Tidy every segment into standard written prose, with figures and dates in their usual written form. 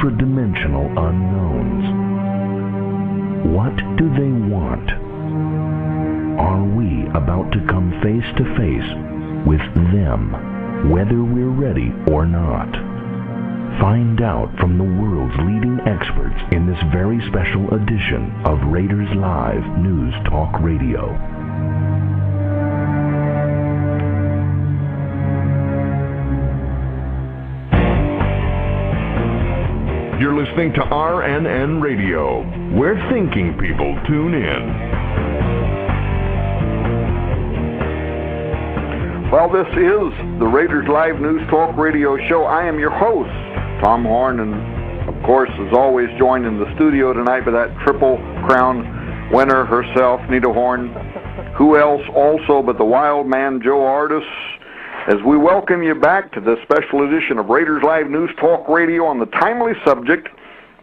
ultra-dimensional unknowns. What do they want? Are we about to come face to face with them, whether we're ready or not? Find out from the world's leading experts in this very special edition of Raiders Live News Talk Radio. You're listening to RNN Radio, where thinking people tune in. Well, this is the Raiders Live News Talk Radio Show. I am your host, Tom Horn, and of course, as always, joined in the studio tonight by that Triple Crown winner herself, Nita Horn. Who else also but the wild man, Joe Artis, as we welcome you back to this special edition of Raiders Live News Talk Radio on the timely subject,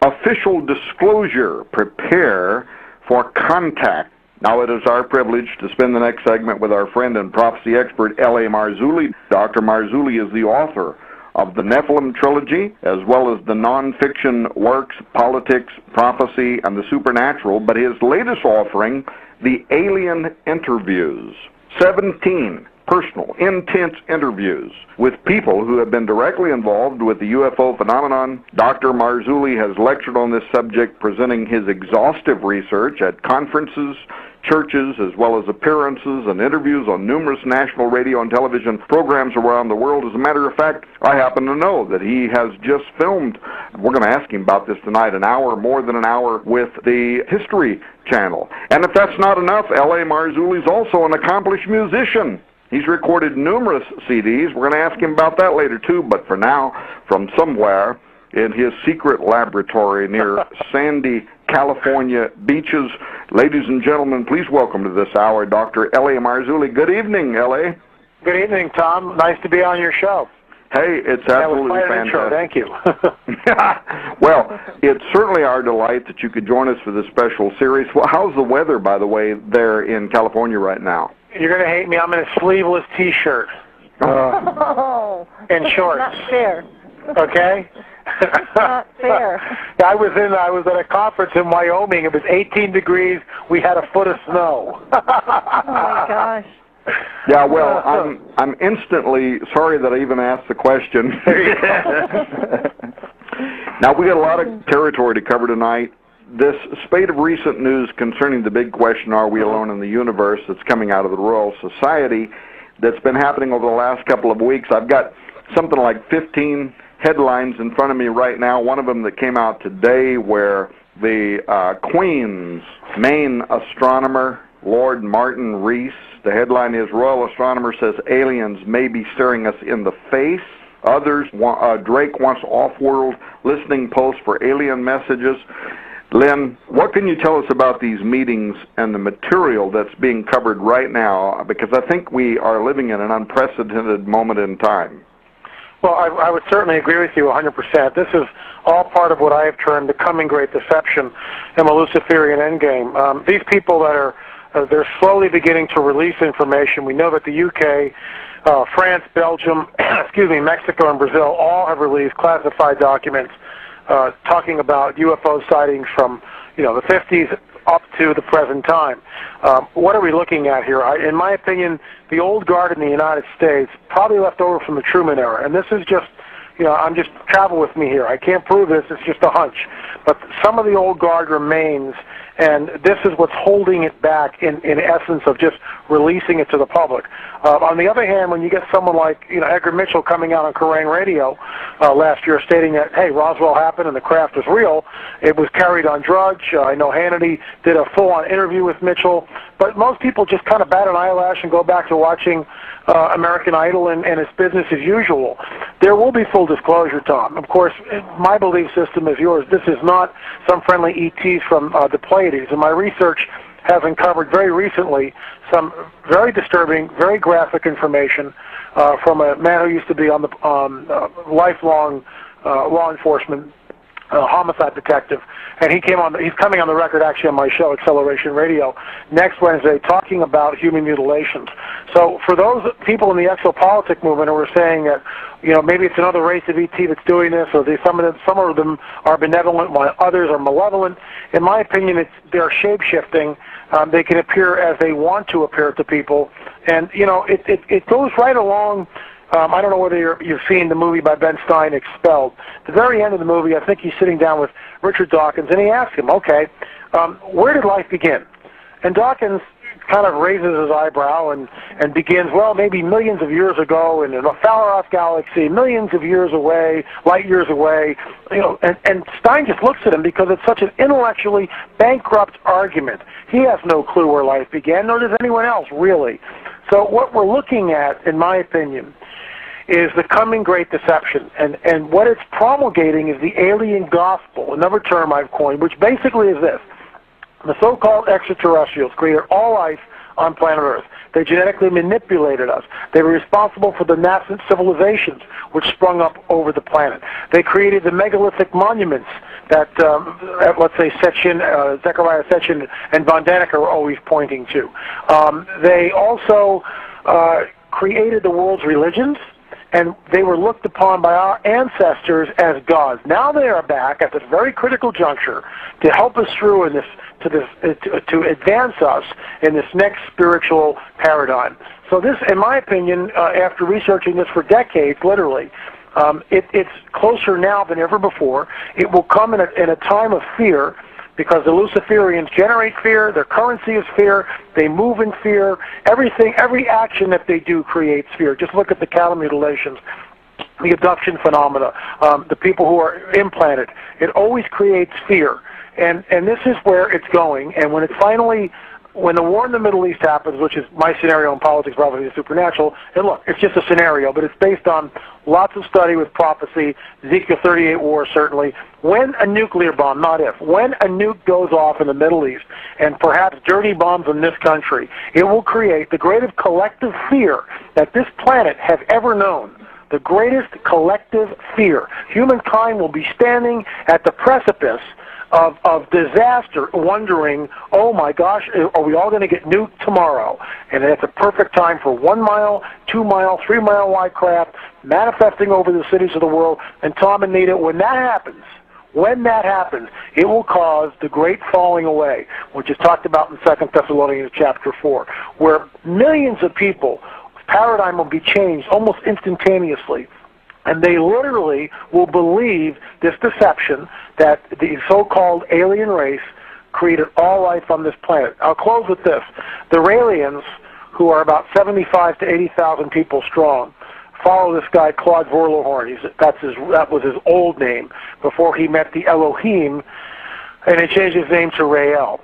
official disclosure, prepare for contact. Now it is our privilege to spend the next segment with our friend and prophecy expert, L.A. Marzulli. Dr. Marzulli is the author of the Nephilim Trilogy, as well as the non-fiction works, Politics, Prophecy, and the Supernatural, but his latest offering, The Alien Interviews. 17 personal, intense interviews with people who have been directly involved with the UFO phenomenon. Dr. Marzulli has lectured on this subject, presenting his exhaustive research at conferences, churches, as well as appearances and interviews on numerous national radio and television programs around the world. As a matter of fact, I happen to know that he has just filmed, we're going to ask him about this tonight, more than an hour with the History Channel. And if that's not enough, L.A. Marzulli is also an accomplished musician. He's recorded numerous CDs. We're going to ask him about that later, too. But for now, from somewhere in his secret laboratory near sandy California beaches, ladies and gentlemen, please welcome to this hour Dr. L.A. Marzulli. Good evening, L.A. Good evening, Tom. Nice to be on your show. Hey, it's absolutely fantastic. Thank you. Well, it's certainly our delight that you could join us for this special series. Well, how's the weather, by the way, there in California right now? You're going to hate me. I'm in a sleeveless T-shirt and shorts. Not fair. Okay? Not fair. I was at a conference in Wyoming. It was 18 degrees. We had a foot of snow. Oh my gosh. Yeah, well, I'm instantly sorry that I even asked the question. Now, we got a lot of territory to cover tonight. This spate of recent news concerning the big question, are we alone in the universe, that's coming out of the Royal Society, that's been happening over the last couple of weeks. I've got something like 15 headlines in front of me right now. One of them that came out today where the Queen's main astronomer, Lord Martin Rees, the headline is, Royal Astronomer says aliens may be staring us in the face. Others, Drake wants off-world listening posts for alien messages. Lynn, what can you tell us about these meetings and the material that's being covered right now? Because I think we are living in an unprecedented moment in time. Well, I would certainly agree with you 100%. This is all part of what I have termed the coming great deception and the Luciferian endgame. These people that are, they're slowly beginning to release information. We know that the UK, France, Belgium, Mexico, and Brazil all have released classified documents talking about UFO sightings from, the 50s up to the present time. What are we looking at here? In my opinion, the old guard in the United States probably left over from the Truman era, and this is just, travel with me here. I can't prove this, it's just a hunch. But some of the old guard remains, and this is what's holding it back in essence of just releasing it to the public. On the other hand, when you get someone like Edgar Mitchell coming out on Kerrang Radio last year stating that, hey, Roswell happened and the craft was real, it was carried on Drudge. I know Hannity did a full-on interview with Mitchell, but most people just kind of bat an eyelash and go back to watching American Idol and it's business as usual. There will be full disclosure, Tom. Of course, my belief system is yours. This is not some friendly ETs from the Pleiades, and my research has uncovered very recently some very disturbing, very graphic information from a man who used to be on the lifelong law enforcement homicide detective, and he's coming on the record actually on my show, Acceleration Radio, next Wednesday, talking about human mutilations. So for those people in the exopolitic movement who are saying that, maybe it's another race of ET that's doing this, or some of them are benevolent while others are malevolent, in my opinion, they're shape-shifting. They can appear as they want to appear to people, and it goes right along. I don't know whether you've seen the movie by Ben Stein, Expelled. At the very end of the movie, I think he's sitting down with Richard Dawkins, and he asks him, okay, where did life begin? And Dawkins kind of raises his eyebrow and begins, well, maybe millions of years ago in a far-off galaxy, millions of years away, light years away, and Stein just looks at him because it's such an intellectually bankrupt argument. He has no clue where life began, nor does anyone else, really. So what we're looking at, in my opinion, is the coming great deception. And what it's promulgating is the alien gospel, another term I've coined, which basically is this. The so-called extraterrestrials created all life on planet Earth. They genetically manipulated us. They were responsible for the nascent civilizations which sprung up over the planet. They created the megalithic monuments that, let's say, Zechariah Sitchin and von Däniken are always pointing to. They also created the world's religions, and they were looked upon by our ancestors as gods. Now they are back at this very critical juncture to help us through in this, to advance us in this next spiritual paradigm. So this, in my opinion, after researching this for decades, literally, it's closer now than ever before. It will come in a time of fear, because the Luciferians generate fear, their currency is fear, they move in fear, every action that they do creates fear. Just look at the cattle mutilations, the abduction phenomena, the people who are implanted. It always creates fear, and this is where it's going, and when the war in the Middle East happens, which is my scenario in politics, prophecy, and supernatural, and look, it's just a scenario, but it's based on lots of study with prophecy, Ezekiel 38 war certainly. When a nuclear bomb, not if, when a nuke goes off in the Middle East, and perhaps dirty bombs in this country, it will create the greatest collective fear that this planet has ever known. The greatest collective fear. Humankind will be standing at the precipice of disaster, wondering, oh my gosh, are we all going to get nuked tomorrow? And it's a perfect time for 1 mile, 2 mile, 3 mile wide craft manifesting over the cities of the world. And Tom and Nita, when that happens, it will cause the great falling away, which is talked about in 2 Thessalonians chapter 4, where millions of people, paradigm will be changed almost instantaneously. And they literally will believe this deception that the so-called alien race created all life on this planet. I'll close with this. The Raelians, who are about 75 to 80,000 people strong, follow this guy Claude Vorlohorn. That was his old name before he met the Elohim, and he changed his name to Rael.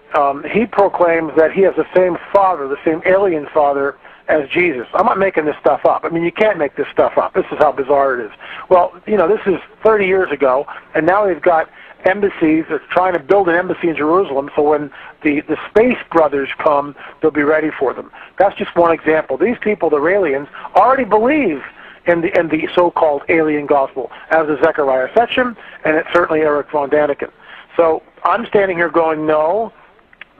He proclaims that he has the same father, the same alien father, as Jesus. I'm not making this stuff up. I mean, you can't make this stuff up. This is how bizarre it is. Well, this is 30 years ago, and now they've got embassies. They're trying to build an embassy in Jerusalem, so when the Space Brothers come, they'll be ready for them. That's just one example. These people, the Raelians, already believe in the so-called alien gospel, as is Zechariah Sitchin, and it's certainly Eric von Däniken. So I'm standing here going, no,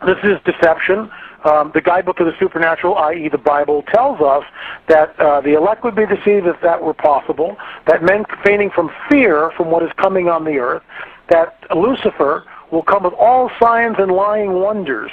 this is deception. The guidebook of the supernatural, i.e. the Bible, tells us that the elect would be deceived if that were possible, that men feigning from fear from what is coming on the earth, that Lucifer will come with all signs and lying wonders.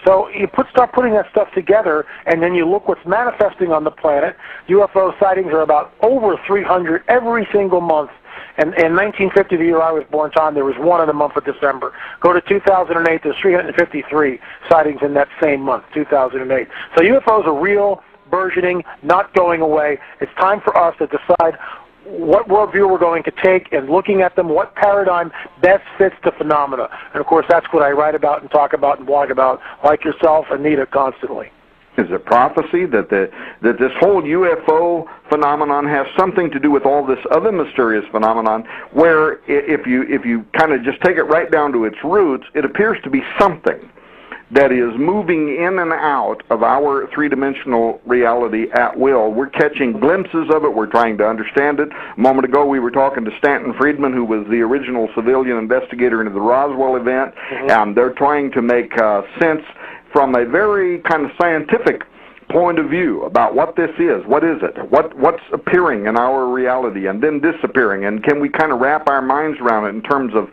So you start putting that stuff together, and then you look what's manifesting on the planet. UFO sightings are about over 300 every single month. And in 1950, the year I was born, Tom, there was one in the month of December. Go to 2008, there's 353 sightings in that same month, 2008. So UFOs are real, burgeoning, not going away. It's time for us to decide what worldview we're going to take, and looking at them, what paradigm best fits the phenomena. And, of course, that's what I write about and talk about and blog about, like yourself, Anita, constantly. Is it prophecy that this whole UFO phenomenon has something to do with all this other mysterious phenomenon, where if you kind of just take it right down to its roots, it appears to be something that is moving in and out of our three-dimensional reality at will. We're catching glimpses of it. We're trying to understand it. A moment ago, we were talking to Stanton Friedman, who was the original civilian investigator into the Roswell event. They're trying to make sense from a very kind of scientific point of view about what this is. What is it? What's appearing in our reality and then disappearing? And can we kind of wrap our minds around it in terms of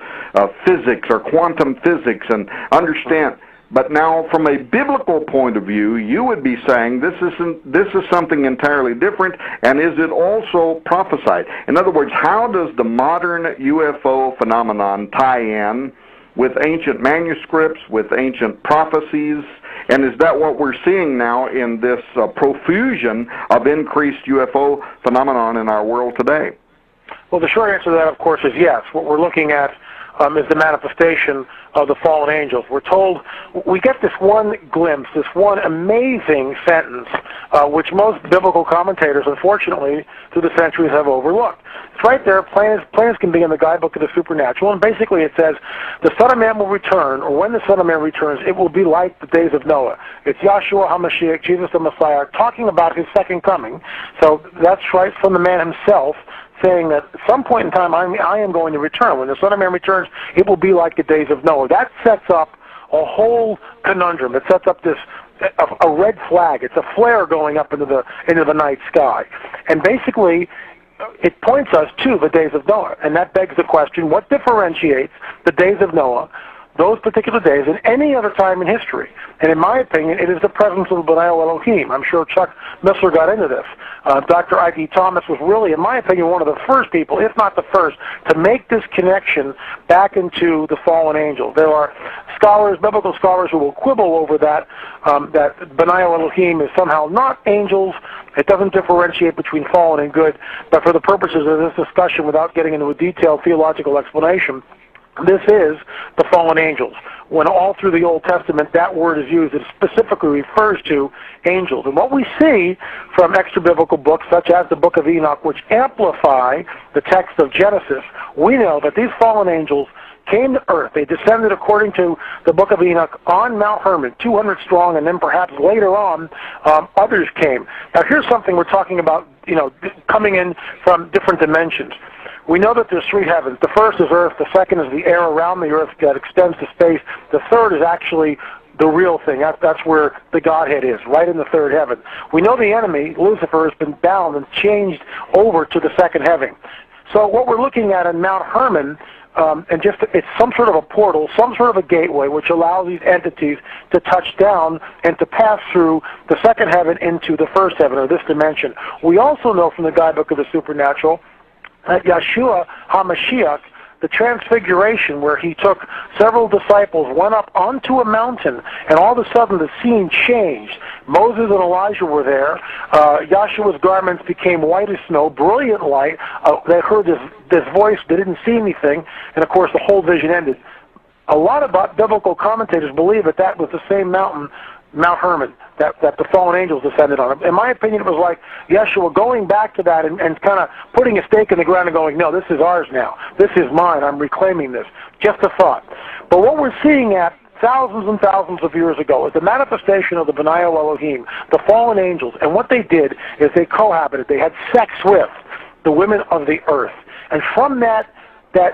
physics or quantum physics and understand? But now, from a biblical point of view, you would be saying this is something entirely different, and is it also prophesied? In other words, how does the modern UFO phenomenon tie in with ancient manuscripts, with ancient prophecies, and is that what we're seeing now in this profusion of increased UFO phenomenon in our world today? Well, the short answer to that, of course, is yes. What we're looking at is the manifestation of the fallen angels. We're told, we get this one glimpse, this one amazing sentence, which most biblical commentators, unfortunately, through the centuries have overlooked. It's right there, plain as can be, in the guidebook of the supernatural, and basically it says, the Son of Man will return, or when the Son of Man returns, it will be like the days of Noah. It's Yahshua HaMashiach, Jesus the Messiah, talking about his second coming. So that's right from the man himself, saying that at some point in time I am going to return. When the Son of Man returns, it will be like the days of Noah. That sets up a whole conundrum. It sets up this a red flag. It's a flare going up into the night sky, and basically it points us to the days of Noah. And that begs the question: what differentiates the days of Noah, those particular days, and any other time in history? And in my opinion, it is the presence of the B'nai Elohim. I'm sure Chuck Missler got into this. Dr. I.D. Thomas was really, in my opinion, one of the first people, if not the first, to make this connection back into the fallen angels. There are scholars, biblical scholars, who will quibble over that, that B'nai Elohim is somehow not angels. It doesn't differentiate between fallen and good. But for the purposes of this discussion, without getting into a detailed theological explanation, this is the fallen angels. When all through the Old Testament that word is used, it specifically refers to angels. And what we see from extra-biblical books, such as the Book of Enoch, which amplify the text of Genesis, we know that these fallen angels came to earth. They descended, according to the Book of Enoch, on Mount Hermon, 200 strong, and then perhaps later on others came. Now here's something we're talking about, coming in from different dimensions. We know that there's three heavens. The first is earth, the second is the air around the earth that extends to space. The third is actually the real thing. That's where the Godhead is, right in the third heaven. We know the enemy, Lucifer, has been bound and changed over to the second heaven. So what we're looking at in Mount Hermon, it's some sort of a portal, some sort of a gateway, which allows these entities to touch down and to pass through the second heaven into the first heaven, or this dimension. We also know from the guidebook of the supernatural that Yahshua HaMashiach, the transfiguration, where he took several disciples, went up onto a mountain, and all of a sudden the scene changed. Moses and Elijah were there. Yahshua's garments became white as snow, brilliant light. They heard this voice. They didn't see anything, and of course the whole vision ended. A lot of biblical commentators believe that was the same mountain, Mount Hermon, that the fallen angels descended on. In my opinion, it was like Yeshua going back to that and kind of putting a stake in the ground and going, no, this is ours now. This is mine. I'm reclaiming this. Just a thought. But what we're seeing at thousands and thousands of years ago is the manifestation of the B'nai Elohim, the fallen angels. And what they did is they cohabited. They had sex with the women of the earth. And from that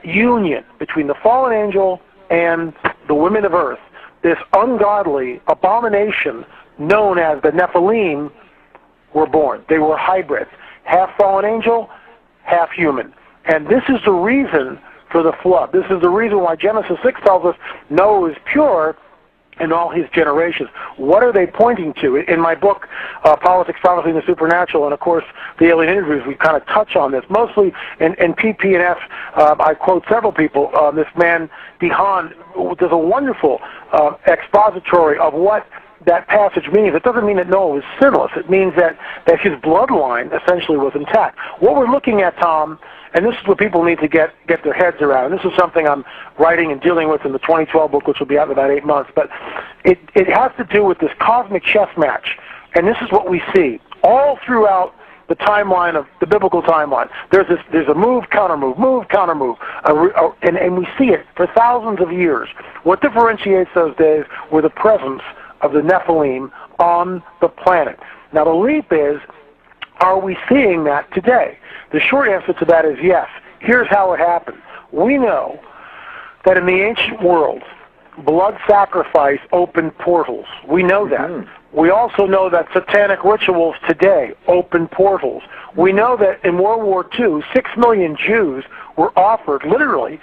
union between the fallen angel and the women of earth, this ungodly abomination known as the Nephilim were born. They were hybrids, half fallen angel, half human. And this is the reason for the flood. This is the reason why Genesis 6 tells us Noah is pure in all his generations. What are they pointing to? In my book, Politics, Prophecy, and the Supernatural, and of course the Alien Interviews, we kind of touch on this. Mostly in PP and F, I quote several people. This man, Dehan, does a wonderful expository of what that passage means. It doesn't mean that Noah was sinless. It means that his bloodline essentially was intact. What we're looking at, Tom, and this is what people need to get their heads around. And this is something I'm writing and dealing with in the 2012 book, which will be out in about 8 months. But it has to do with this cosmic chess match. And this is what we see all throughout the the timeline of the biblical timeline. There's a move, counter move, and we see it for thousands of years. What differentiates those days were the presence of the Nephilim on the planet. Now the leap is, are we seeing that today? The short answer to that is yes. Here's how it happened. We know that in the ancient world, blood sacrifice opened portals. We know that. Mm-hmm. We also know that satanic rituals today open portals. We know that in World War II, 6 million Jews were offered, literally,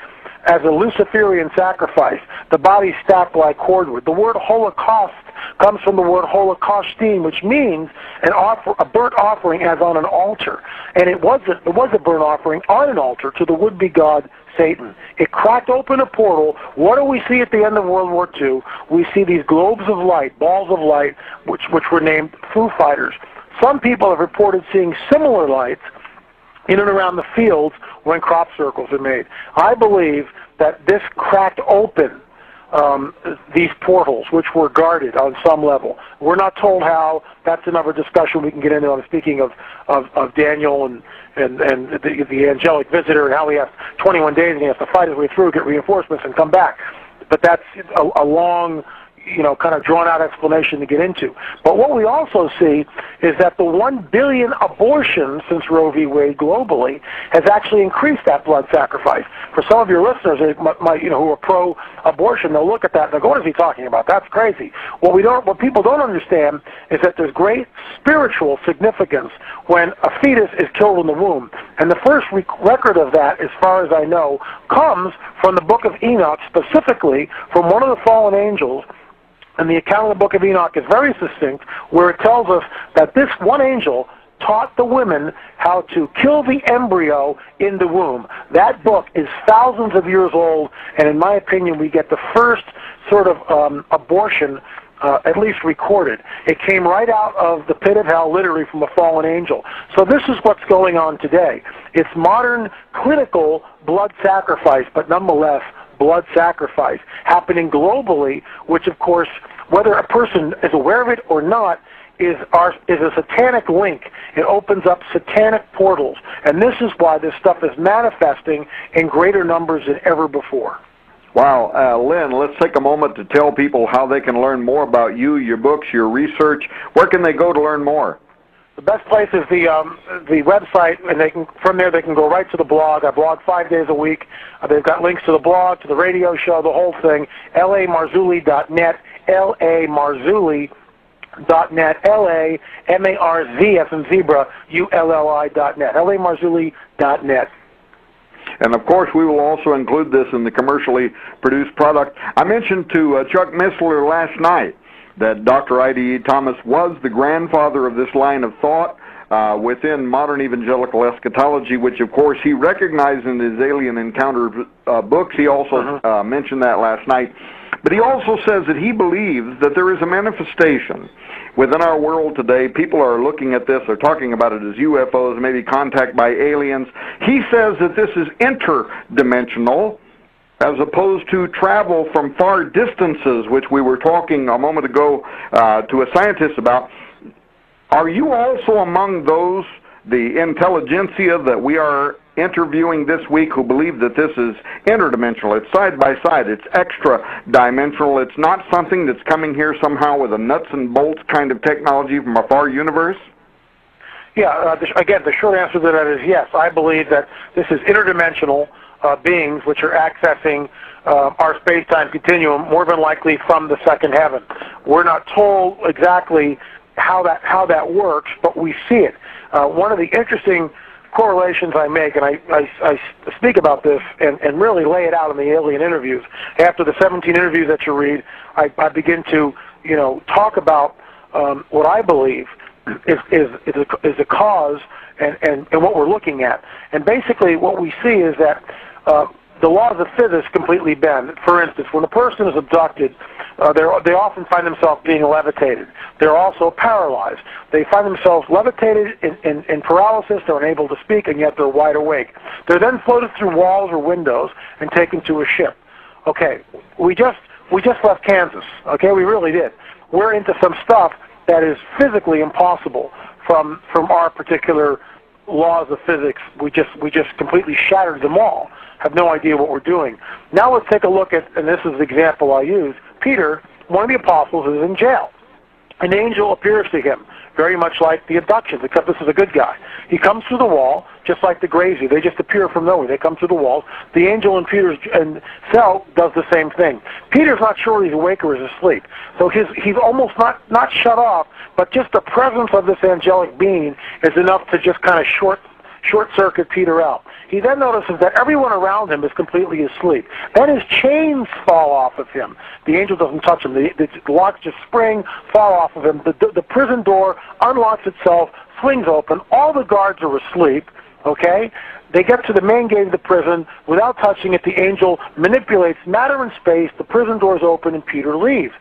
as a Luciferian sacrifice, the body stacked like cordwood. The word Holocaust comes from the word Holocaustin, which means a burnt offering as on an altar. And it was a burnt offering on an altar to the would-be god Satan. It cracked open a portal. What do we see at the end of World War II? We see these globes of light, balls of light, which were named Foo Fighters. Some people have reported seeing similar lights in and around the fields when crop circles are made. I believe that this cracked open these portals, which were guarded on some level. We're not told how. That's another discussion we can get into. I'm speaking of Daniel and the angelic visitor, and how he has 21 days and he has to fight his way through, get reinforcements, and come back. But that's a long, kind of drawn-out explanation to get into. But what we also see is that the 1 billion abortions since Roe v. Wade globally has actually increased that blood sacrifice. For some of your listeners who are pro-abortion, they'll look at that and they'll go, what is he talking about? That's crazy. What people don't understand is that there's great spiritual significance when a fetus is killed in the womb. And the first record of that, as far as I know, comes from the book of Enoch, specifically from one of the fallen angels. And the account of the book of Enoch is very succinct, where it tells us that this one angel taught the women how to kill the embryo in the womb. That book is thousands of years old, and in my opinion, we get the first sort of abortion at least recorded. It came right out of the pit of hell, literally from a fallen angel. So this is what's going on today. It's modern clinical blood sacrifice, but nonetheless blood sacrifice happening globally, which of course, whether a person is aware of it or not, is a satanic link. It opens up satanic portals, and this is why this stuff is manifesting in greater numbers than ever before. Wow, Lynn, let's take a moment to tell people how they can learn more about you, your books, your research. Where can they go to learn more? The best place is the website, and from there they can go right to the blog. I blog 5 days a week. They've got links to the blog, to the radio show, the whole thing. LAMarzulli.net, LAMarzulli.net, LAMARZ, as in zebra, ULLI.net, LAMarzulli.net. And, of course, we will also include this in the commercially produced product. I mentioned to Chuck Missler last night that Dr. I.D.E. Thomas was the grandfather of this line of thought within modern evangelical eschatology, which, of course, he recognized in his Alien Encounter books. He also mentioned that last night. But he also says that he believes that there is a manifestation within our world today. People are looking at this, they're talking about it as UFOs, maybe contact by aliens. He says that this is interdimensional, as opposed to travel from far distances, which we were talking a moment ago to a scientist about. Are you also among those, the intelligentsia that we are interviewing this week, who believe that this is interdimensional? It's side by side. It's extra-dimensional. It's not something that's coming here somehow with a nuts and bolts kind of technology from a far universe? Yeah, again, the short answer to that is yes. I believe that this is interdimensional beings which are accessing our space-time continuum, more than likely from the second heaven. We're not told exactly how that works, but we see it. One of the interesting correlations I make, and I speak about this and really lay it out in the alien interviews. After the 17 interviews that you read, I begin to talk about what I believe is the cause and what we're looking at. And basically what we see is that the laws of physics completely bend. For instance, when a person is abducted, they often find themselves being levitated. They're also paralyzed. They find themselves levitated in paralysis. They're unable to speak, and yet they're wide awake. They're then floated through walls or windows and taken to a ship. Okay, we just left Kansas. Okay, we really did. We're into some stuff that is physically impossible from our particular laws of physics. We just completely shattered them all. Have no idea what we're doing. Now let's take a look at, and this is the example I use. Peter, one of the apostles, is in jail. An angel appears to him, very much like the abductions, except this is a good guy. He comes through the wall, just like the Gracie. They just appear from nowhere. They come through the walls. The angel in Peter's cell does the same thing. Peter's not sure he's awake or is asleep. So he's almost not shut off, but just the presence of this angelic being is enough to just kind of short-circuit Peter out. He then notices that everyone around him is completely asleep. Then his chains fall off of him. The angel doesn't touch him. The locks just spring, fall off of him. The prison door unlocks itself, swings open. All the guards are asleep, okay? They get to the main gate of the prison. Without touching it, the angel manipulates matter and space. The prison doors open, and Peter leaves.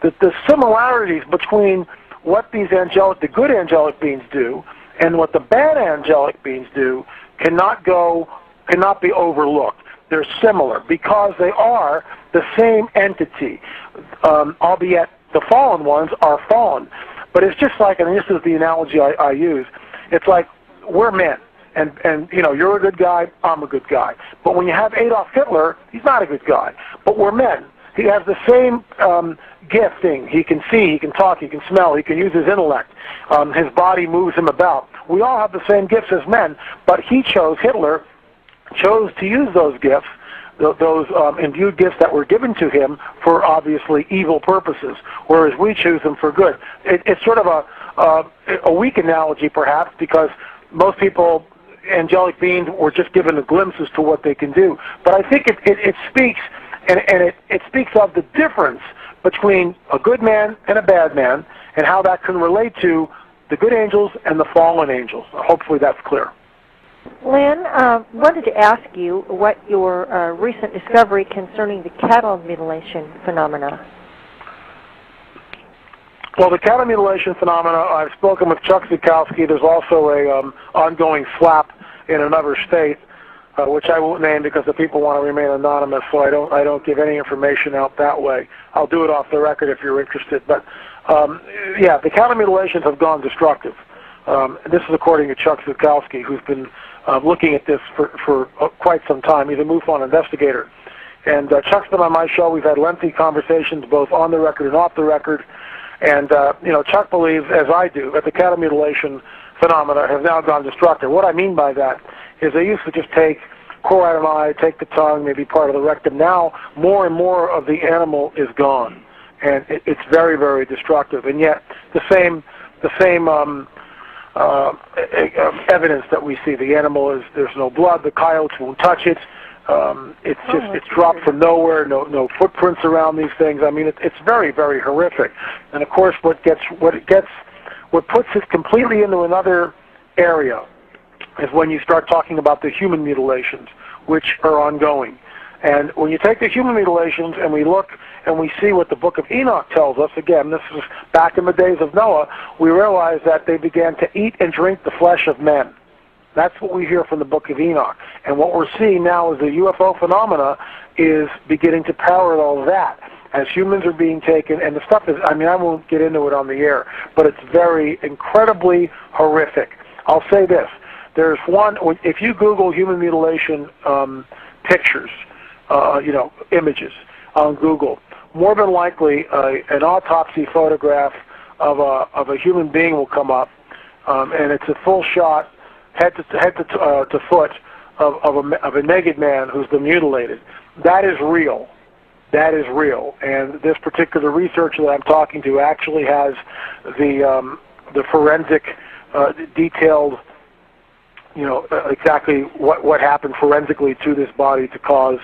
The similarities between what these the good angelic beings do and what the bad angelic beings do cannot be overlooked. They're similar because they are the same entity, albeit the fallen ones are fallen. But it's just like, and this is the analogy I use, it's like we're men, and you know, you're a good guy, I'm a good guy. But when you have Adolf Hitler, he's not a good guy. But we're men. He has the same gifting. He can see, he can talk, he can smell, he can use his intellect. His body moves him about. We all have the same gifts as men, but Hitler chose to use those gifts, those imbued gifts that were given to him for obviously evil purposes, whereas we choose them for good. It's sort of a weak analogy perhaps, because most people, angelic beings, were just given a glimpse as to what they can do. But I think it speaks, and it speaks of the difference between a good man and a bad man, and how that can relate to the good angels and the fallen angels. Hopefully that's clear. Lynn, wanted to ask you what your recent discovery concerning the cattle mutilation phenomena. Well, the cattle mutilation phenomena, I've spoken with Chuck Zukowski. There's also a ongoing slap in another state, which I won't name because the people want to remain anonymous, so I don't give any information out that way. I'll do it off the record if you're interested. But yeah, the cattle mutilations have gone destructive. This is according to Chuck Zukowski, who's been looking at this for quite some time. He's a MUFON investigator. And Chuck's been on my show. We've had lengthy conversations, both on the record and off the record. And, you know, Chuck believes, as I do, that the cattle mutilation phenomena have now gone destructive. What I mean by that is they used to just take core out of an eye, take the tongue, maybe part of the rectum. Now, more and more of the animal is gone. And it's very, very destructive. And yet, the same evidence that we see. The animal there's no blood. The coyotes won't touch it. It's dropped from nowhere. No footprints around these things. I mean, it's very, very horrific. And of course, what puts it completely into another area is when you start talking about the human mutilations, which are ongoing. And when you take the human mutilations and we look and we see what the Book of Enoch tells us, again, this was back in the days of Noah, we realize that they began to eat and drink the flesh of men. That's what we hear from the Book of Enoch. And what we're seeing now is the UFO phenomena is beginning to parallel that. As humans are being taken, and the stuff is, I mean, I won't get into it on the air, but it's very incredibly horrific. I'll say this. There's one, if you Google human mutilation pictures, images on Google, more than likely an autopsy photograph of a human being will come up, and it's a full shot, head to foot, of a naked man who's been mutilated. That is real. That is real. And this particular researcher that I'm talking to actually has the forensic detailed, exactly what happened forensically to this body to cause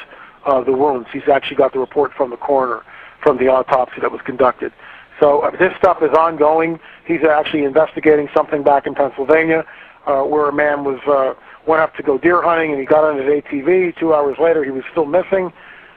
the wounds. He's actually got the report from the coroner, from the autopsy that was conducted. So this stuff is ongoing. He's actually investigating something back in Pennsylvania where a man went up to go deer hunting, and he got on his ATV. 2 hours later, he was still missing,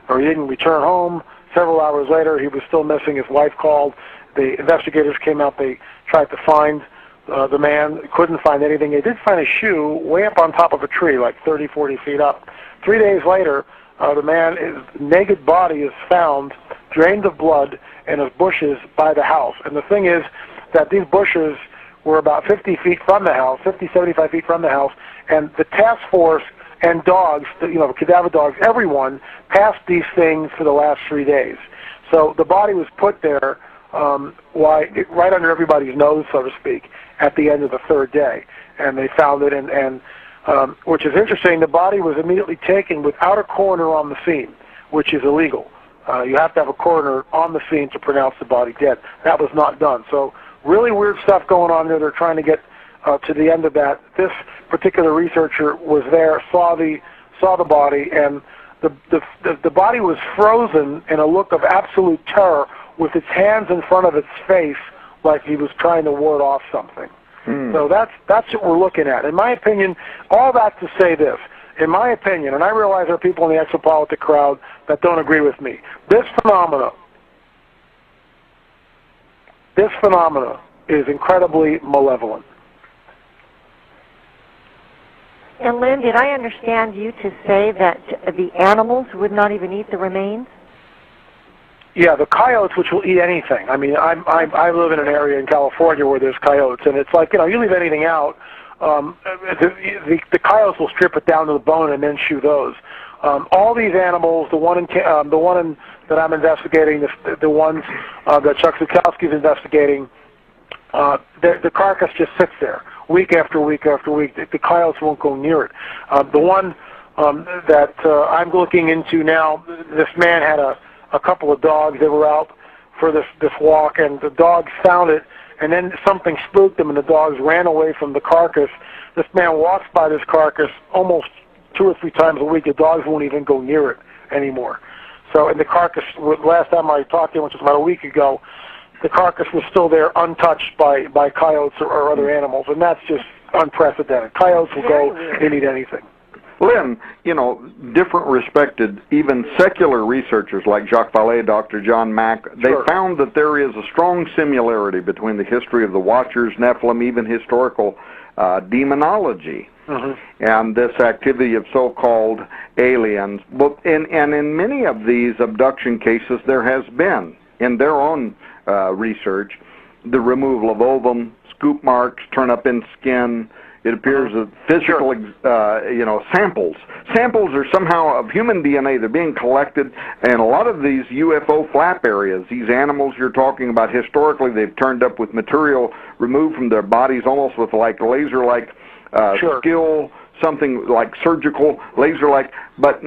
or he didn't return home. Several hours later, he was still missing. His wife called. The investigators came out. They tried to find the man. Couldn't find anything. They did find a shoe way up on top of a tree, like 30, 40 feet up. 3 days later, the man's naked body is found, drained of blood, in his bushes by the house. And the thing is that these bushes were about 50 feet from the house, 50, 75 feet from the house, and the task force and dogs, the cadaver dogs, everyone passed these things for the last 3 days. So the body was put there right under everybody's nose, so to speak, at the end of the third day. And they found it, and which is interesting, the body was immediately taken without a coroner on the scene, which is illegal. You have to have a coroner on the scene to pronounce the body dead. That was not done. So really weird stuff going on there. They're trying to get to the end of that. This particular researcher was there, saw the body, and the body was frozen in a look of absolute terror with its hands in front of its face like he was trying to ward off something. So that's what we're looking at. In my opinion, all that to say this, in my opinion, and I realize there are people in the exopolitic crowd that don't agree with me, this phenomena is incredibly malevolent. And Lynn, did I understand you to say that the animals would not even eat the remains? Yeah, the coyotes, which will eat anything. I mean, I live in an area in California where there's coyotes, and it's like, you leave anything out, the coyotes will strip it down to the bone and then chew those. All these animals, the one that I'm investigating, the ones that Chuck Zukowski's investigating, the carcass just sits there week after week after week. The coyotes won't go near it. The one that I'm looking into now, this man had a couple of dogs. They were out for this walk, and the dogs found it, and then something spooked them, and the dogs ran away from the carcass. This man walks by this carcass almost 2 or 3 times a week. The dogs won't even go near it anymore. So, and the carcass, last time I talked to him, which was about a week ago, the carcass was still there untouched by coyotes or other animals, and that's just unprecedented. Coyotes will go and eat anything. Lynn, different respected, even secular researchers like Jacques Vallée, Dr. John Mack, they found that there is a strong similarity between the history of the Watchers, Nephilim, even historical demonology, and this activity of so-called aliens. And in many of these abduction cases, there has been, in their own research, the removal of ovum, scoop marks, turn up in skin. It appears that physical, samples are somehow of human DNA. They're being collected, and a lot of these UFO flap areas, these animals you're talking about, historically they've turned up with material removed from their bodies, almost with like laser-like skill, something like surgical, laser-like. But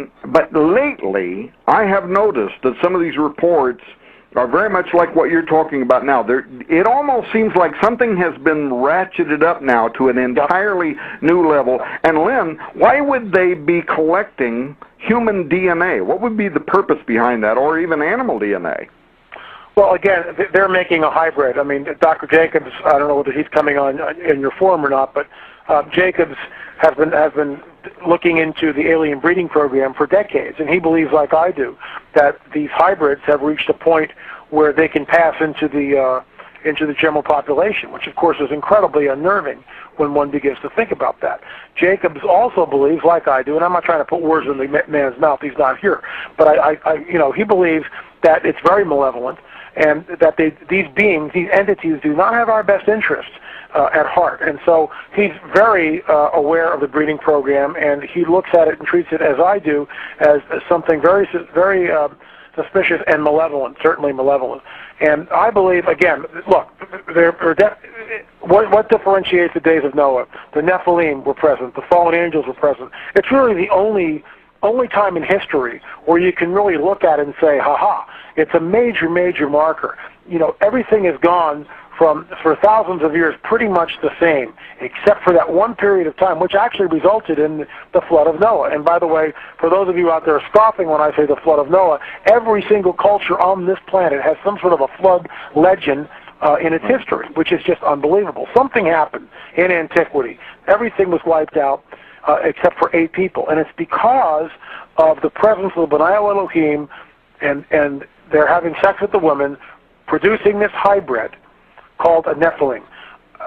lately, I have noticed that some of these reports are very much like what you're talking about now. It almost seems like something has been ratcheted up now to an entirely new level. And Lynn, why would they be collecting human DNA? What would be the purpose behind that, or even animal DNA? Well, again, they're making a hybrid. I mean, Dr. Jacobs, I don't know whether he's coming on in your forum or not, but Jacobs has been looking into the alien breeding program for decades, and he believes, like I do, that these hybrids have reached a point where they can pass into the general population, which of course is incredibly unnerving when one begins to think about that. Jacobs also believes, like I do, and I'm not trying to put words in the man's mouth, he's not here, but he believes that it's very malevolent, and that these beings, these entities, do not have our best interests at heart. And so he's very aware of the breeding program, and he looks at it and treats it, as I do, as something very, very suspicious and malevolent, certainly malevolent. And I believe, again, look, what differentiates the days of Noah? The Nephilim were present, the fallen angels were present. It's really the only time in history where you can really look at it and say, ha-ha, it's a major, major marker. Everything is gone for thousands of years pretty much the same, except for that one period of time, which actually resulted in the flood of Noah. And by the way, for those of you out there scoffing when I say the flood of Noah, every single culture on this planet has some sort of a flood legend in its history, which is just unbelievable. Something happened in antiquity. Everything was wiped out except for 8 people. And it's because of the presence of the B'nai Elohim, and they're having sex with the women, producing this hybrid called a Nephilim.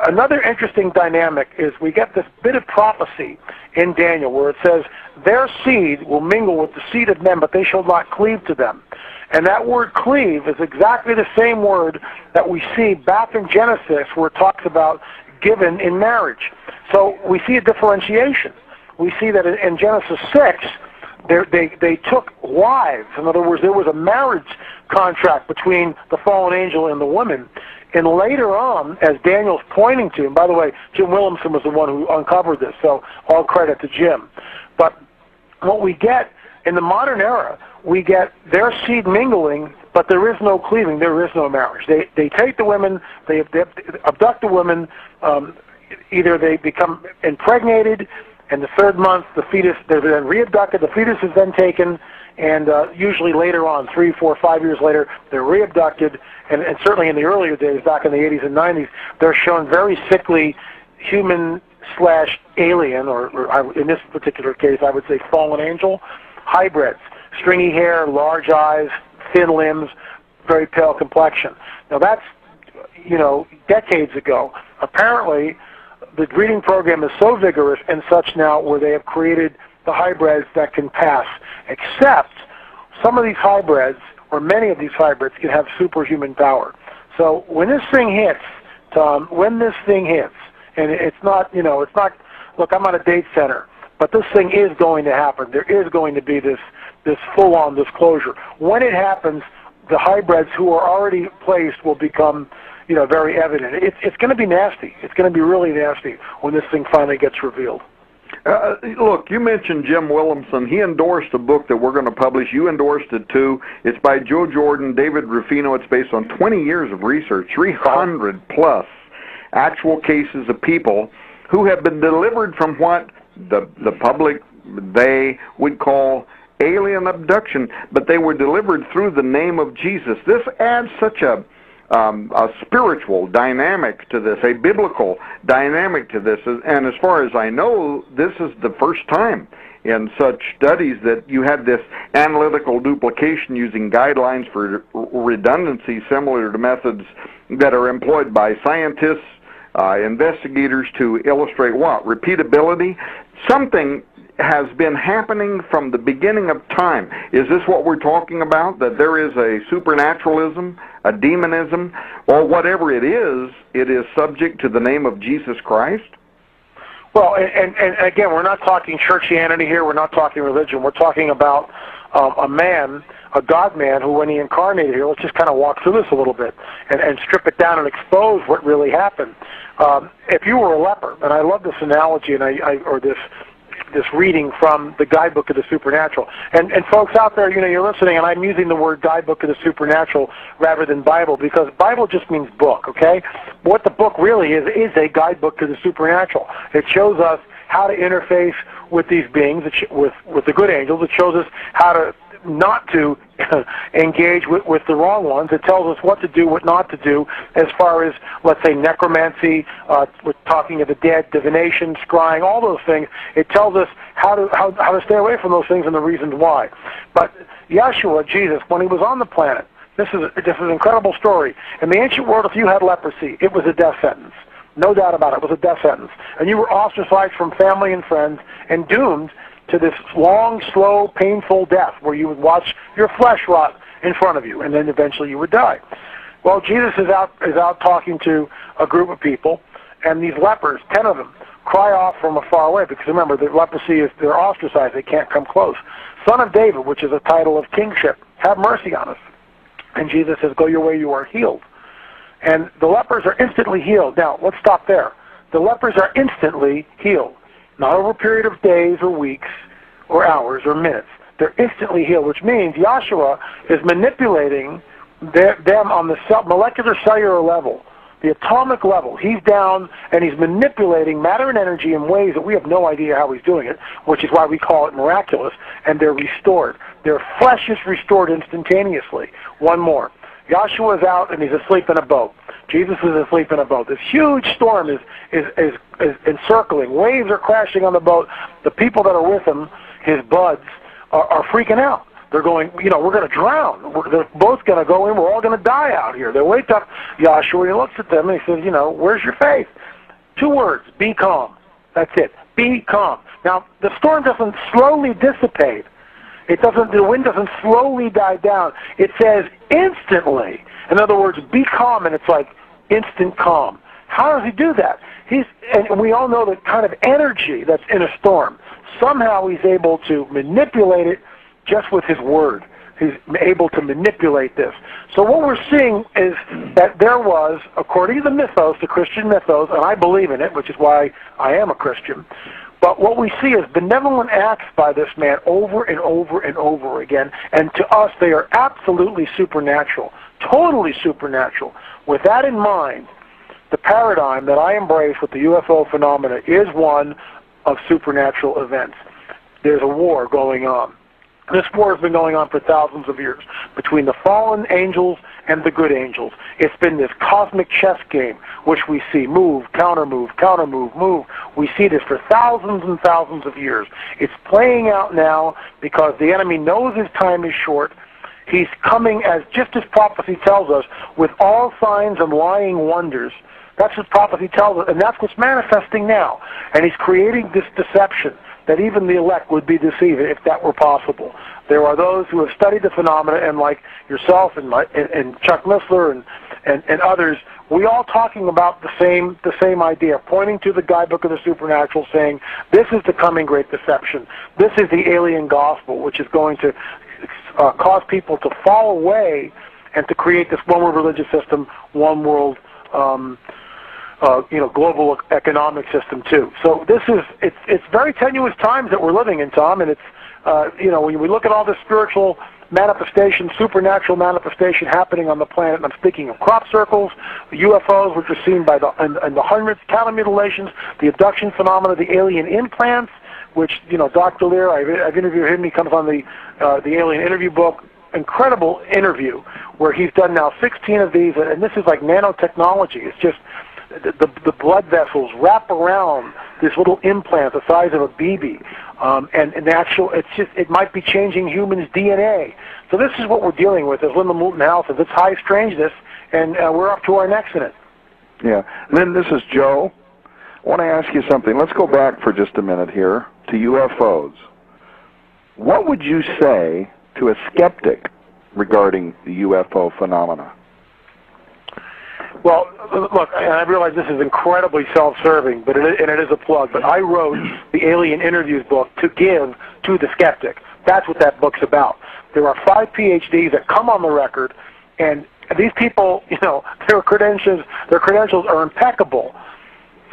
Another interesting dynamic is we get this bit of prophecy in Daniel where it says, their seed will mingle with the seed of men, but they shall not cleave to them. And that word cleave is exactly the same word that we see back in Genesis where it talks about given in marriage. So we see a differentiation. We see that in Genesis 6, they took wives. In other words, there was a marriage contract between the fallen angel and the woman. And later on, as Daniel's pointing to, and by the way, Jim Williamson was the one who uncovered this, so all credit to Jim. But what we get in the modern era, we get their seed mingling, but there is no cleaving, there is no marriage. They take the women, they abduct the women, either they become impregnated, and the third month, the fetus, they're then reabducted, the fetus is then taken, and usually later on, 3, 4, 5 years later, they're reabducted, and certainly in the earlier days, back in the 80s and 90s, they're shown very sickly human/alien, or in this particular case, I would say fallen angel, hybrids, stringy hair, large eyes, thin limbs, very pale complexion. Now that's, decades ago. Apparently, the breeding program is so vigorous and such now where they have created the hybrids that can pass, except some of these hybrids, or many of these hybrids, can have superhuman power. So when this thing hits, Tom, and it's not, look, I'm not a date center, but this thing is going to happen. There is going to be this full-on disclosure. When it happens, the hybrids who are already placed will become, very evident. It's going to be nasty. It's going to be really nasty when this thing finally gets revealed. Look, you mentioned Jim Williamson. He endorsed a book that we're going to publish. You endorsed it too. It's by Joe Jordan, David Ruffino. It's based on 20 years of research, 300 plus actual cases of people who have been delivered from what the public, they would call alien abduction, but they were delivered through the name of Jesus. This adds such a spiritual dynamic to this, a biblical dynamic to this, and as far as I know, this is the first time in such studies that you had this analytical duplication using guidelines for redundancy similar to methods that are employed by scientists, investigators to illustrate what? Repeatability? Something has been happening from the beginning of time. Is this what we're talking about, that there is a supernaturalism, a demonism, or whatever it is subject to the name of Jesus Christ? Well, and again, we're not talking churchianity here, we're not talking religion, we're talking about a man, a God-man, who when he incarnated here, let's just kind of walk through this a little bit and strip it down and expose what really happened. If you were a leper, and I love this analogy, and or this reading from the Guidebook of the Supernatural. And folks out there, you're listening, and I'm using the word Guidebook of the Supernatural rather than Bible, because Bible just means book, okay? What the book really is a guidebook to the supernatural. It shows us how to interface with these beings, with the good angels. It shows us how to not to engage with the wrong ones. It tells us what to do, what not to do, as far as, let's say, necromancy, with talking to the dead, divination, scrying, all those things. It tells us how to stay away from those things and the reasons why. But Yeshua, Jesus, when he was on the planet, this is an incredible story. In the ancient world, if you had leprosy, it was a death sentence. No doubt about it. It was a death sentence. And you were ostracized from family and friends and doomed to this long, slow, painful death where you would watch your flesh rot in front of you, and then eventually you would die. Well, Jesus is out talking to a group of people, and these lepers, 10 of them, cry off from afar away, because remember, the leprosy is, they're ostracized, they can't come close. Son of David, which is a title of kingship, have mercy on us. And Jesus says, go your way, you are healed. And the lepers are instantly healed. Now, let's stop there. The lepers are instantly healed. Not over a period of days or weeks or hours or minutes. They're instantly healed, which means Yahshua is manipulating them on the molecular cellular level, the atomic level. He's down and he's manipulating matter and energy in ways that we have no idea how he's doing it, which is why we call it miraculous, and they're restored. Their flesh is restored instantaneously. One more. Yahshua is out and he's asleep in a boat. Jesus is asleep in a boat. This huge storm is encircling. Waves are crashing on the boat. The people that are with him, his buds, are freaking out. They're going, we're going to drown. They're both going to go in. We're all going to die out here. They wake up Yahshua. He looks at them and he says, where's your faith? 2 words, be calm. That's it. Be calm. Now, the storm doesn't slowly dissipate. The wind doesn't slowly die down. It says instantly. In other words, be calm, and it's like instant calm. How does he do that? And we all know the kind of energy that's in a storm. Somehow he's able to manipulate it just with his word. He's able to manipulate this. So what we're seeing is that there was, according to the mythos, the Christian mythos, and I believe in it, which is why I am a Christian, but what we see is benevolent acts by this man over and over and over again, and to us they are absolutely supernatural, totally supernatural. With that in mind, the paradigm that I embrace with the UFO phenomena is one of supernatural events. There's a war going on. This war has been going on for thousands of years between the fallen angels and the good angels. It's been this cosmic chess game which we see move, counter move, move. We see this for thousands and thousands of years. It's playing out now because the enemy knows his time is short. He's coming, as just as prophecy tells us, with all signs and lying wonders. That's what prophecy tells us, and that's what's manifesting now. And he's creating this deception that even the elect would be deceived if that were possible. There are those who have studied the phenomena, and like yourself and Chuck Missler and others, we all talking about the same idea, pointing to the guidebook of the supernatural, saying this is the coming great deception. This is the alien gospel, which is going to cause people to fall away and to create this one world religious system, one world global economic system too. So it's very tenuous times that we're living in, Tom, and it's when we look at all this spiritual manifestation, supernatural manifestation happening on the planet, and I'm speaking of crop circles, the UFOs, which are seen in the hundreds, cattle mutilations, the abduction phenomena, the alien implants, which Dr. Lear, I've interviewed him. He comes on the Alien Interview book. Incredible interview where he's done now 16 of these, and this is like nanotechnology. It's just the blood vessels wrap around this little implant the size of a BB, and it might be changing humans' DNA. So this is what we're dealing with, as Linda Moulton Howe says. It's high strangeness, and we're up to our necks in it. Yeah. Lynn, this is Joe. I want to ask you something. Let's go back for just a minute here to UFOs. What would you say to a skeptic regarding the UFO phenomena? Well, look, and I realize this is incredibly self-serving, but it is a plug. But I wrote the Alien Interviews book to give to the skeptic. That's what that book's about. There are 5 PhDs that come on the record, and these people, their credentials are impeccable.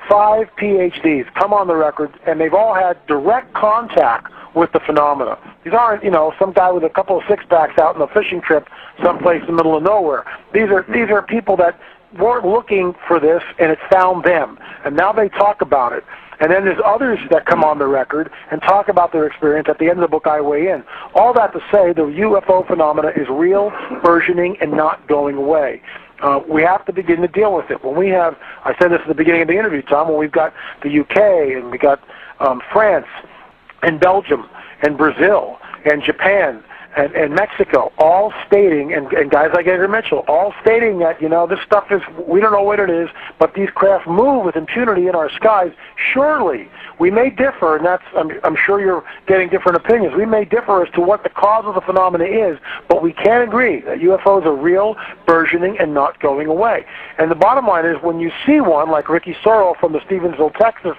5 PhDs come on the record, and they've all had direct contact with the phenomena. These aren't, some guy with a couple of six-packs out on a fishing trip someplace in the middle of nowhere. These are people that weren't looking for this, and it found them. And now they talk about it. And then there's others that come on the record and talk about their experience. At the end of the book, I weigh in. All that to say, the UFO phenomena is real, burgeoning, and not going away. We have to begin to deal with it. When we have, I said this at the beginning of the interview, Tom, when we've got the UK, and we got France, and Belgium, and Brazil, and Japan, and Mexico, all stating, and guys like Edgar Mitchell, all stating that, this stuff is, we don't know what it is, but these craft move with impunity in our skies. Surely, we may differ, and that's, I'm sure you're getting different opinions. We may differ as to what the cause of the phenomena is, but we can agree that UFOs are real, burgeoning, and not going away. And the bottom line is, when you see one, like Ricky Sorrell from the Stevensville, Texas,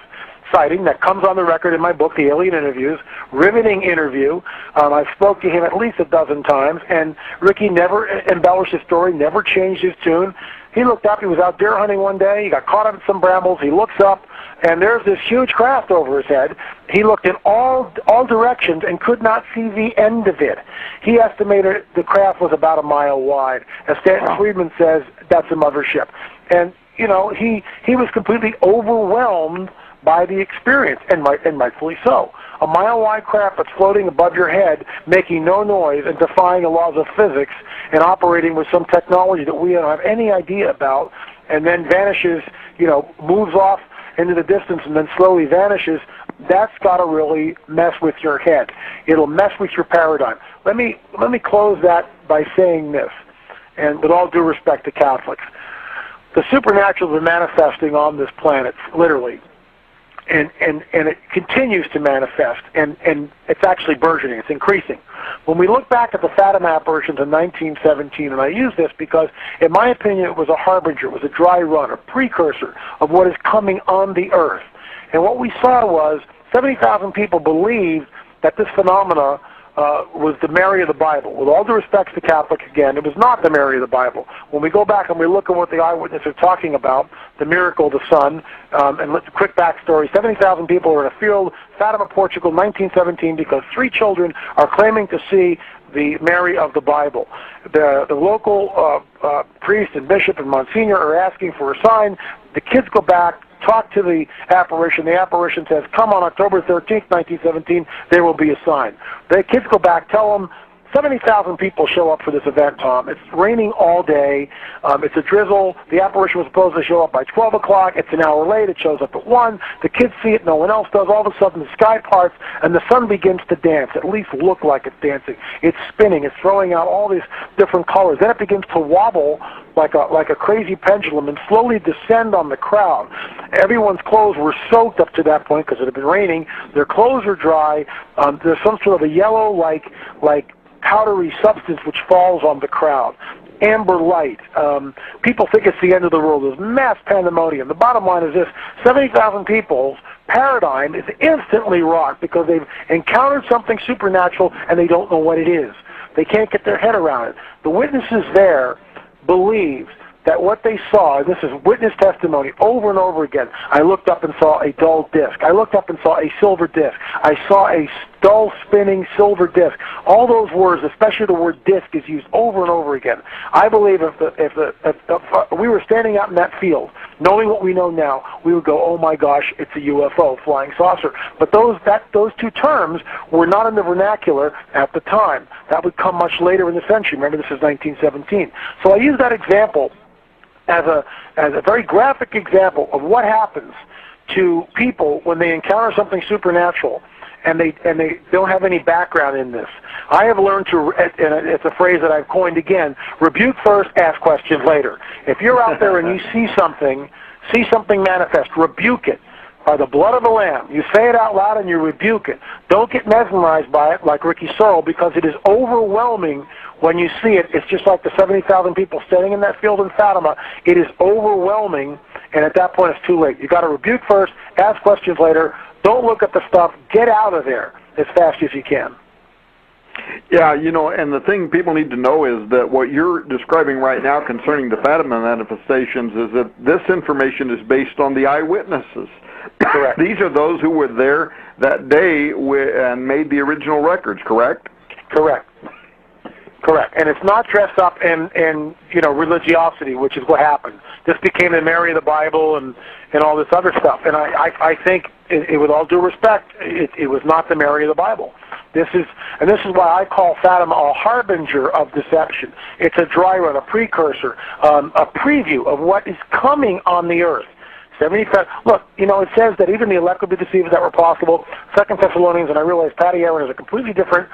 sighting that comes on the record in my book, The Alien Interviews, riveting interview. I spoke to him at least a dozen times, and Ricky never embellished his story, never changed his tune. He looked up, he was out deer hunting one day, he got caught up in some brambles, he looks up, and there's this huge craft over his head. He looked in all directions and could not see the end of it. He estimated the craft was about a mile wide. As Stanton Friedman says, that's a mothership. And, he was completely overwhelmed by the experience, and rightfully so. A mile-wide craft that's floating above your head, making no noise and defying the laws of physics and operating with some technology that we don't have any idea about, and then vanishes, moves off into the distance and then slowly vanishes, that's got to really mess with your head. It'll mess with your paradigm. Let me close that by saying this, and with all due respect to Catholics. The supernatural is manifesting on this planet, literally. And it continues to manifest, and it's actually burgeoning. It's increasing. When we look back at the Fatima apparitions in 1917, and I use this because, in my opinion, it was a harbinger, it was a dry run, a precursor of what is coming on the earth. And what we saw was 70,000 people believed that this phenomena was the Mary of the Bible. With all due respect to Catholics, again, it was not the Mary of the Bible. When we go back and we look at what the eyewitnesses are talking about, the miracle of the sun, and let's quick backstory, 70,000 people are in a field, Fatima, Portugal, 1917, because 3 children are claiming to see the Mary of the Bible. The local priest and bishop and Monsignor are asking for a sign. The kids go back, talk to the apparition. The apparition says, come on October 13th, 1917, there will be a sign. The kids go back, tell them, 70,000 people show up for this event, Tom. It's raining all day. It's a drizzle. The apparition was supposed to show up by 12 o'clock. It's an hour late. It shows up at 1. The kids see it. No one else does. All of a sudden, the sky parts, and the sun begins to dance, at least look like it's dancing. It's spinning. It's throwing out all these different colors. Then it begins to wobble like a crazy pendulum and slowly descend on the crowd. Everyone's clothes were soaked up to that point because it had been raining. Their clothes are dry. There's some sort of a yellow, like powdery substance which falls on the crowd. Amber light. People think it's the end of the world. There's mass pandemonium. The bottom line is this: 70,000 people's paradigm is instantly rocked because they've encountered something supernatural and they don't know what it is. They can't get their head around it. The witnesses there believe that what they saw, and this is witness testimony over and over again, I looked up and saw a dull disc. I looked up and saw a silver disc. I saw a dull spinning silver disc. All those words, especially the word disc, is used over and over again. I believe if we were standing out in that field, knowing what we know now, we would go, oh my gosh, it's a UFO, flying saucer. But those 2 terms were not in the vernacular at the time. That would come much later in the century. Remember, this is 1917. So I use that example as a very graphic example of what happens to people when they encounter something supernatural and they don't have any background in this. I have learned to, and it's a phrase that I've coined again, rebuke first, ask questions later. If you're out there and you see something manifest, rebuke it by the blood of the Lamb. You say it out loud and you rebuke it. Don't get mesmerized by it like Ricky Searle, because it is overwhelming when you see it. It's just like the 70,000 people standing in that field in Fatima. It is overwhelming, and at that point it's too late. You've got to rebuke first, ask questions later. Don't look at the stuff. Get out of there as fast as you can. Yeah, and the thing people need to know is that what you're describing right now concerning the Fatima manifestations is that this information is based on the eyewitnesses. Correct. These are those who were there that day and made the original records, correct? Correct. And it's not dressed up in religiosity, which is what happened. This became the Mary of the Bible and all this other stuff. And I think, with all due respect, it was not the Mary of the Bible. This is why I call Fatima a harbinger of deception. It's a dry run, a precursor, a preview of what is coming on the earth. 75. Look, it says that even the elect would be deceived if that were possible. 2 Thessalonians, and I realize Patty Aaron has a completely different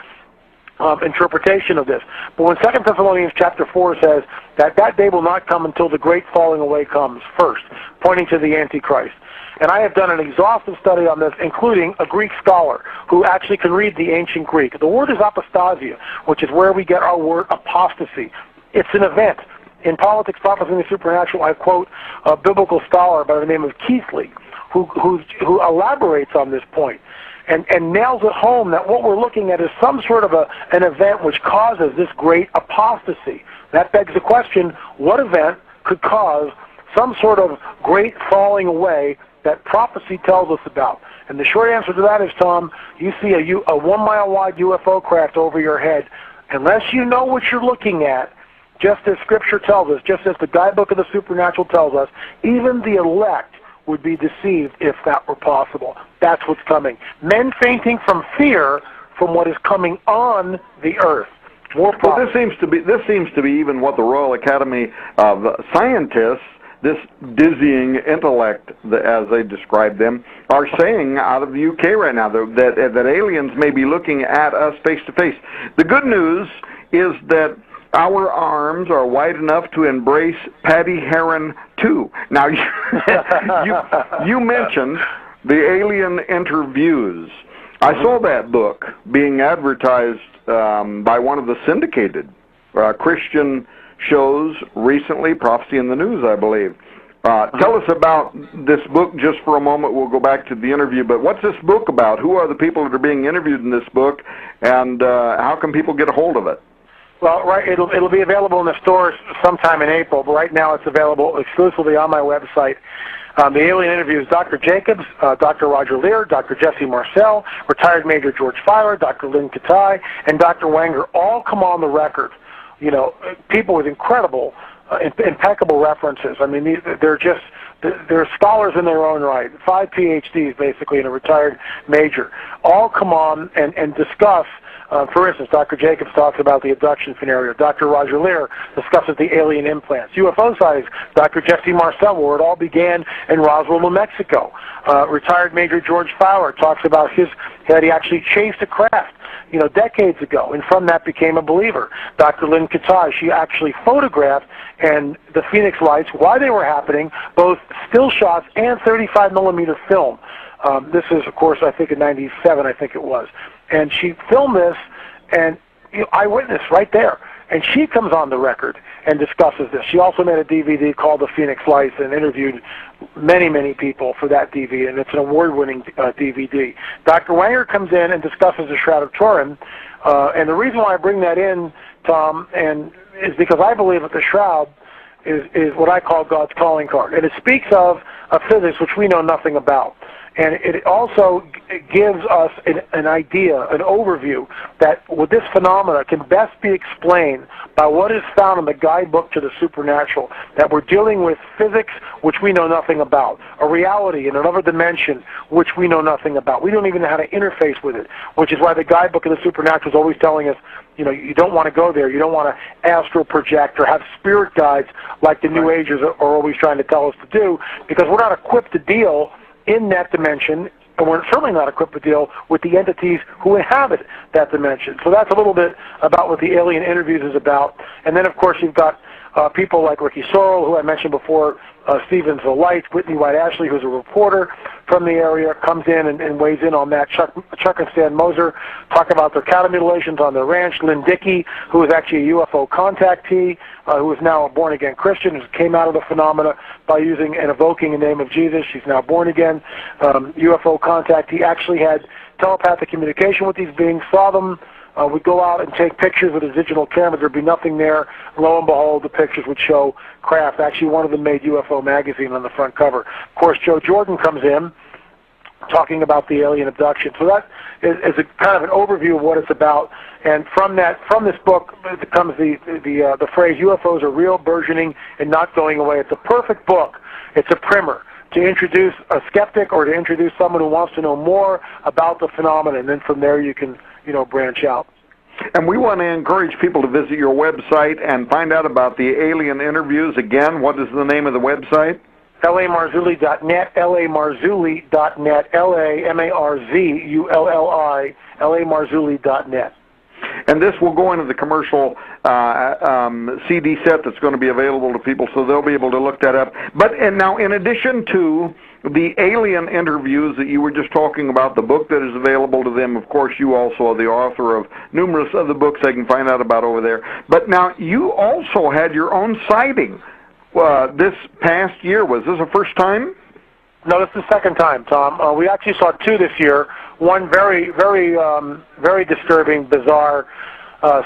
interpretation of this. But when 2 Thessalonians chapter 4 says that day will not come until the great falling away comes first, pointing to the Antichrist. And I have done an exhaustive study on this, including a Greek scholar who actually can read the ancient Greek. The word is apostasia, which is where we get our word apostasy. It's an event. In Politics, Prophecy, and the Supernatural, I quote a biblical scholar by the name of Keithley, who elaborates on this point and nails it home that what we're looking at is some sort of an event which causes this great apostasy. That begs the question, what event could cause some sort of great falling away that prophecy tells us about? And the short answer to that is, Tom, you see a 1 mile wide UFO craft over your head. Unless you know what you're looking at, just as Scripture tells us, just as the guidebook of the supernatural tells us, even the elect would be deceived if that were possible. That's what's coming. Men fainting from fear from what is coming on the earth. Well, this seems to be even what the Royal Academy of Scientists, this dizzying intellect, as they describe them, are saying out of the UK right now, that aliens may be looking at us face to face. The good news is that our arms are wide enough to embrace Patty Heron too. Now, you mentioned the alien interviews, I saw that book being advertised by one of the syndicated Christian shows recently, Prophecy in the News, I believe. Tell us about this book just for a moment. We'll go back to the interview. But what's this book about? Who are the people that are being interviewed in this book, and how can people get a hold of it? Well, right, it'll be available in the stores sometime in April, but right now it's available exclusively on my website. The alien interviews Dr. Jacobs, Dr. Roger Lear, Dr. Jesse Marcel, retired Major George Fowler, Dr. Lynn Katai, and Dr. Wenger all come on the record. You know, people with incredible, impeccable references. I mean, they're scholars in their own right. 5 PhDs, basically, and a retired major. All come on and discuss. For instance, Dr. Jacobs talks about the abduction scenario. Dr. Roger Lear discusses the alien implants. UFO sightings, Dr. Jesse Marcel, where it all began in Roswell, New Mexico. Retired Major George Fowler talks about that he actually chased a craft, you know, decades ago, and from that became a believer. Dr. Lynn Katai, she actually photographed and the Phoenix Lights, why they were happening, both still shots and 35mm film. This is, of course, I think in '97, I think it was. And she filmed this, and eyewitness right there. And she comes on the record and discusses this. She also made a DVD called The Phoenix Lights and interviewed many, many people for that DVD, and it's an award-winning DVD. Dr. Wenger comes in and discusses the Shroud of Turin, and the reason why I bring that in, Tom, is because I believe that the Shroud is what I call God's calling card. And it speaks of a physics which we know nothing about. And it also gives us an idea, an overview, that this phenomena can best be explained by what is found in the guidebook to the supernatural, that we're dealing with physics which we know nothing about, a reality in another dimension which we know nothing about. We don't even know how to interface with it, which is why the guidebook of the supernatural is always telling us, you know, you don't want to go there. You don't want to astral project or have spirit guides like the New Agers are always trying to tell us to do, because we're not equipped to deal in that dimension, and we're certainly not equipped to deal with the entities who inhabit that dimension. So that's a little bit about what the alien interviews is about. And then, of course, you've got people like Ricky Sorrell, who I mentioned before, Stevens the Lights, Whitney White Ashley, who's a reporter from the area, comes in and weighs in on that. Chuck and Stan Moser talk about their cattle mutilations on their ranch. Lynn Dickey, who is actually a UFO contactee, who is now a born-again Christian, who came out of the phenomena by using and evoking the name of Jesus. She's now born again. UFO contactee actually had telepathic communication with these beings, saw them. We'd go out and take pictures with a digital camera. There'd be nothing there. Lo and behold, the pictures would show craft. Actually, one of them made UFO magazine on the front cover. Of course, Joe Jordan comes in talking about the alien abduction. So that is a kind of an overview of what it's about. And from this book comes the phrase, UFOs are real, burgeoning, and not going away. It's a perfect book. It's a primer to introduce a skeptic or to introduce someone who wants to know more about the phenomenon. And then from there you can, you know, branch out. And we want to encourage people to visit your website and find out about the alien interviews. Again, what is the name of the website? LAMarzulli.net, LAMarzulli.net, LAMarzulli, LAMarzulli.net. And this will go into the commercial CD set that's going to be available to people, so they'll be able to look that up. And now, in addition to the alien interviews that you were just talking about, the book that is available to them, of course, you also are the author of numerous other books they can find out about over there. But now, you also had your own sighting this past year. Was this the first time? No, this is the second time, Tom. We actually saw two this year. One very, very, very disturbing, bizarre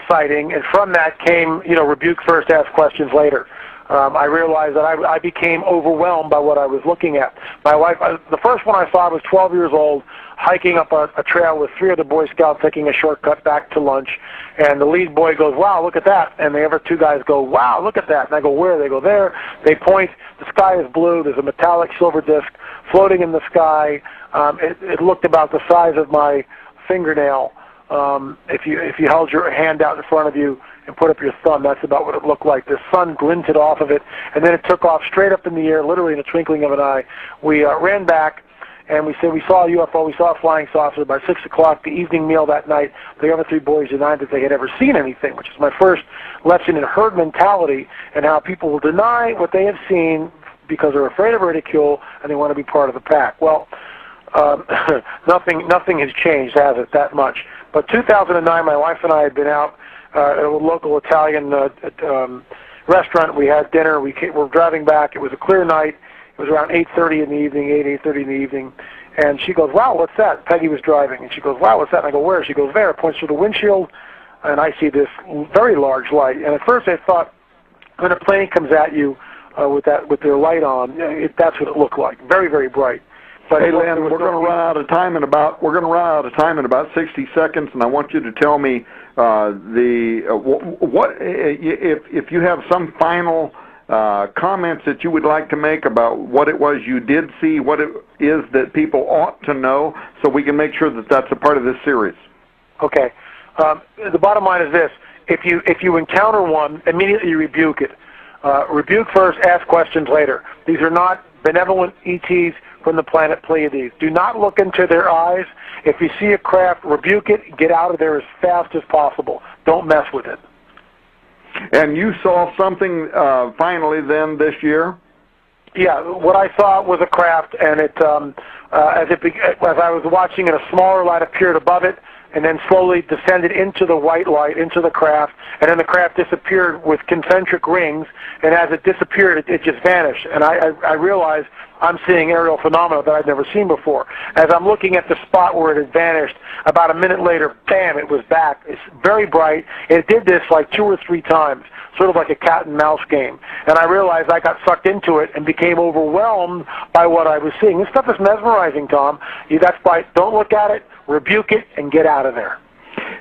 sighting, and from that came, you know, rebuke first, ask questions later. I realized that I became overwhelmed by what I was looking at. My wife, the first one I saw, I was 12 years old, hiking up a trail with 3 other Boy Scouts taking a shortcut back to lunch, and the lead boy goes, "Wow, look at that," and the other 2 guys go, "Wow, look at that," and I go, "Where?" They go, "There." They point. The sky is blue. There's a metallic silver disc floating in the sky. It looked about the size of my fingernail. If you held your hand out in front of you and put up your thumb, that's about what it looked like. The sun glinted off of it, and then it took off straight up in the air, literally in a twinkling of an eye. We ran back, and we said we saw a UFO, we saw a flying saucer. By 6 o'clock, the evening meal that night, the other 3 boys denied that they had ever seen anything, which is my first lesson in herd mentality and how people will deny what they have seen because they're afraid of ridicule and they want to be part of the pack. Well, nothing has changed, has it, that much? But 2009, my wife and I had been out at a local Italian restaurant. We had dinner. We were driving back. It was a clear night. It was around 8:30 in the evening, 8:30 in the evening. And she goes, "Wow, what's that?" Peggy was driving. And she goes, "Wow, what's that?" And I go, "Where?" She goes, "There." Points to the windshield. And I see this very large light. And at first I thought, when a plane comes at you with their light on, that's what it looked like. Very, very bright. But hey, Lynn, we're going to run out of time in about 60 seconds, and I want you to tell me what if you have some final comments that you would like to make about what it was you did see, what it is that people ought to know, so we can make sure that that's a part of this series. Okay. The bottom line is this: if you encounter one, immediately rebuke it. Rebuke first, ask questions later. These are not benevolent ETs from the planet Pleiades. Do not look into their eyes. If you see a craft, rebuke it. Get out of there as fast as possible. Don't mess with it. And you saw something finally then this year? Yeah, what I saw was a craft, and it as I was watching it, a smaller light appeared above it, and then slowly descended into the white light, into the craft, and then the craft disappeared with concentric rings, and as it disappeared, it just vanished. And I realized I'm seeing aerial phenomena that I'd never seen before. As I'm looking at the spot where it had vanished, about a minute later, bam, it was back. It's very bright. It did this like 2 or 3 times, sort of like a cat and mouse game. And I realized I got sucked into it and became overwhelmed by what I was seeing. This stuff is mesmerizing, Tom. That's why don't look at it, rebuke it, and get out of there.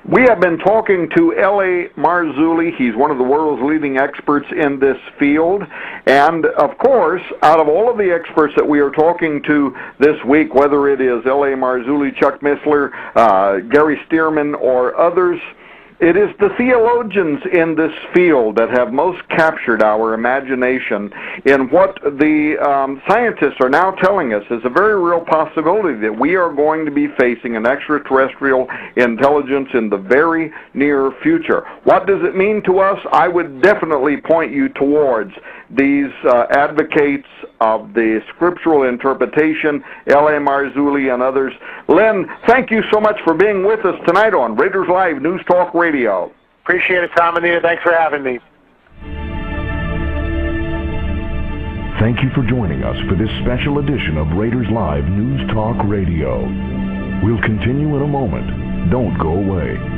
We have been talking to L.A. Marzulli. He's one of the world's leading experts in this field. And, of course, out of all of the experts that we are talking to this week, whether it is L.A. Marzulli, Chuck Missler, Gary Stearman, or others, it is the theologians in this field that have most captured our imagination in what the scientists are now telling us is a very real possibility that we are going to be facing an extraterrestrial intelligence in the very near future. What does it mean to us? I would definitely point you towards these advocates of the scriptural interpretation, L.A. Marzulli and others. Len, thank you so much for being with us tonight on Raiders Live News Talk Radio. Appreciate it, Tom and Nita. Thanks for having me. Thank you for joining us for this special edition of Raiders Live News Talk Radio. We'll continue in a moment. Don't go away.